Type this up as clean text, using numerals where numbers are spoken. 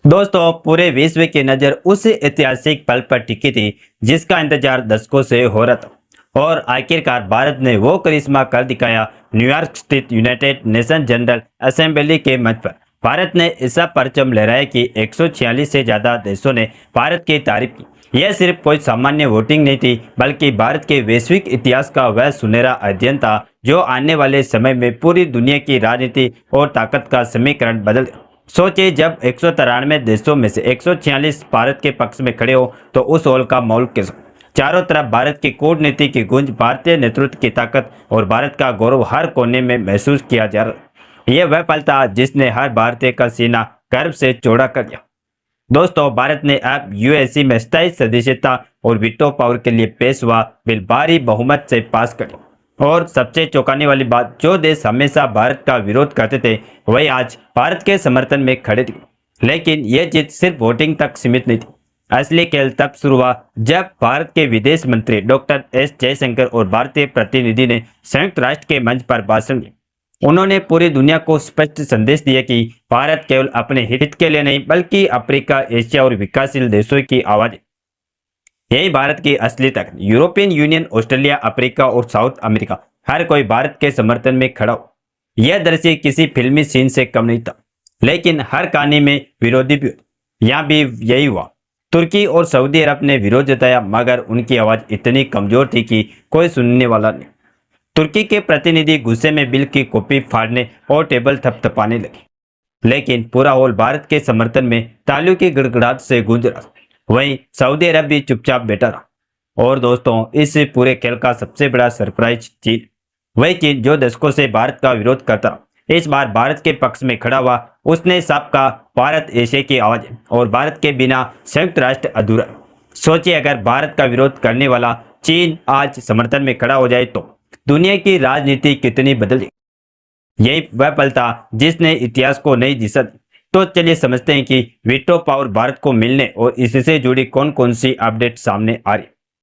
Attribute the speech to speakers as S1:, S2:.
S1: दोस्तों, पूरे विश्व की नज़र उस ऐतिहासिक पल पर टिकी थी जिसका इंतजार दशकों से हो रहा था। और आखिरकार भारत ने वो करिश्मा कर दिखाया। न्यूयॉर्क स्थित यूनाइटेड नेशन जनरल असेंबली के मंच पर भारत ने ऐसा परचम लहराया कि 146 से ज़्यादा देशों ने भारत की तारीफ की। यह सिर्फ कोई सामान्य वोटिंग नहीं थी, बल्कि भारत के वैश्विक इतिहास का वह सुनहरा अध्ययन था जो आने वाले समय में पूरी दुनिया की राजनीति और ताकत का समीकरण बदल देगा। सोचिए, जब 193 देशों में से 146 भारत के पक्ष में खड़े हो तो उस ओल का माहौल कैसा। चारों तरफ भारत की कूटनीति की गूंज, भारतीय नेतृत्व की ताकत और भारत का गौरव हर कोने में महसूस किया जा रहा। यह वह पल था जिसने हर भारतीय का सीना गर्व से चौड़ा कर दिया। दोस्तों, भारत ने अब यूएससी में स्थायी सदस्यता और वीटो पावर के लिए पेश हुआ बिल भारी बहुमत से पास कर दिया। और सबसे चौंकाने वाली बात, जो देश हमेशा भारत का विरोध करते थे वही आज भारत के समर्थन में खड़े थे। लेकिन यह जीत सिर्फ वोटिंग तक सीमित नहीं थी। असली खेल तब शुरू हुआ जब भारत के विदेश मंत्री डॉक्टर एस जयशंकर और भारतीय प्रतिनिधि ने संयुक्त राष्ट्र के मंच पर भाषण दिया। उन्होंने पूरी दुनिया को स्पष्ट संदेश दिया कि भारत केवल अपने हित के लिए नहीं, बल्कि अफ्रीका, एशिया और विकासशील देशों की आवाज है। यही भारत की असली ताकत। यूरोपियन यूनियन, ऑस्ट्रेलिया, अफ्रीका और साउथ अमेरिका, हर कोई भारत के समर्थन में खड़ा हो। यह दृश्य किसी फिल्मी सीन से कम नहीं था, लेकिन हर कहानी में विरोधी भी होते। यहाँ भी यही हुआ। तुर्की और सऊदी अरब ने विरोध जताया, मगर उनकी आवाज इतनी कमजोर थी कि कोई सुनने वाला नहीं। तुर्की के प्रतिनिधि गुस्से में बिल की कॉपी फाड़ने और टेबल थपथपाने लगे, लेकिन पूरा हॉल भारत के समर्थन में तालियों की गड़गड़ाहट से गूंज रहा। वहीं सऊदी अरब भी चुपचाप बैठा रहा। और दोस्तों, इस पूरे खेल का सबसे बड़ा सरप्राइज चीन, वही चीन जो दशकों से भारत का विरोध करता रहा, इस बार भारत के पक्ष में खड़ा हुआ। उसने साफ कहा, भारत एशिया की आवाज है और भारत के बिना संयुक्त राष्ट्र अधूरा है। सोचिए, अगर भारत का विरोध करने वाला चीन आज समर्थन में खड़ा हो जाए तो दुनिया की राजनीति कितनी बदल जाएगी। यही वह पल था जिसने इतिहास को नई दिशा दी। तो चलिए समझते हैं कि वीटो पावर भारत को मिलने और इससे जुड़ी कौन कौन सी अपडेट सामने आ रही है।